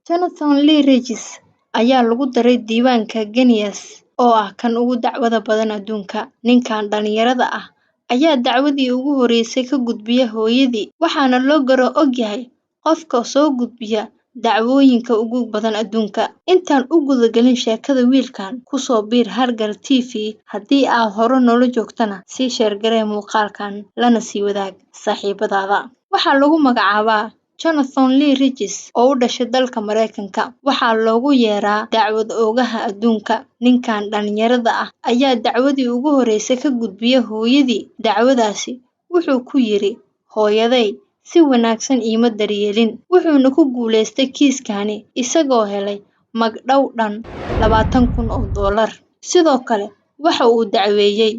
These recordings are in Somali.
Jonathan Lee Regis ayaa lagu daray diiwaanka Guinness oo ah kan ugu dacwada badan adduunka. Ninkan dhalinyarada ah ayaa dacwadii ugu horeysay ka gudbiya hooyadii, waxaana loo garo og yahay qofka soo gudbiya dacwooyinka ugu badan adduunka. Intaan u gudagelin sheekada wiilkan, ku soo biir Hargal TV haddii aad hore noola joogtana sii sheer garee muuqaalkan lana sii wadaag saaxiibadaada. Waxaa lagu magacaabaa Jonathan Lee Regis oo u dhashay dalka Mareykanka. Waxaa loogu yeeraa dacwad oogaha adduunka. Ninkan dhalinyarada ah ayaa dacwadii ugu horeysay ka gudbiya hooyadii. Dacwadaasi wuxuu ku yiri, hooyaday si wanaagsan iima daryeelin, wuxuuna ku guuleystay kiiskani isagoo helay magdhow dhan $20,000. Sidoo kale waxa uu dacweeyay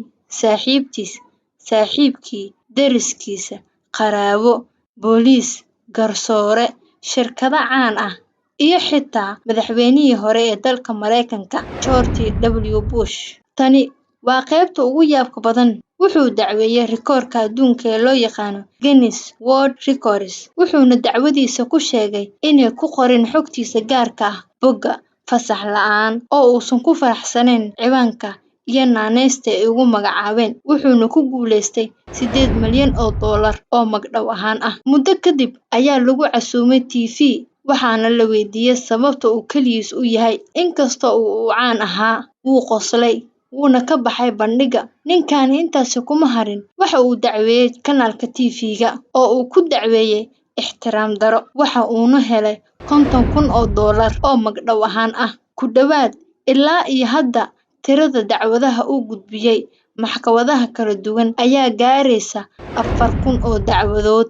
saaxiibkii, deriskiisa, qaraabo, booliis, garsoore, shirkado caan ah iyo xitaa madaxweynihii hore ee dalka Mareykanka George W. Bush. Tani waa qaybta ugu yaabka badan. Wuxuu dacweeyay rikoorka adduunka ee loo yaqaan Guinness World Records, wuxuuna dacwadiisa ku sheegay inay ku qorin xogtiisa gaarka ah bogga fasax la'aan oo uusan ku faraxsanayn ciwaanka iyo naanaysta ay ugu magacaabeen. Wuxuuna ku guuleystay $8 milyan oo magdhow ahaan ah. Muddo kadib ayaa lagu casuumay TV, waxaana la weydiiyay sababta uu kaligiis u yahay. Inkasta oo uu caan ahaa, wuu qoslay, wuuna ka baxay bandhigga. Ninkani intaasi kuma harin, waxa uu dacweeyay kanaalka TV-ga oo uu ku dacweeyay ixtiraam darro. Waxa uuna helay $50,000 oo magdhow ahaan ah. Ku dhawaad ilaa iyo hadda, tirada dacwadaha uu gudbiyay maxkamadaha kala duwan ayaa gaaraysa 4,000 oo dacwadood.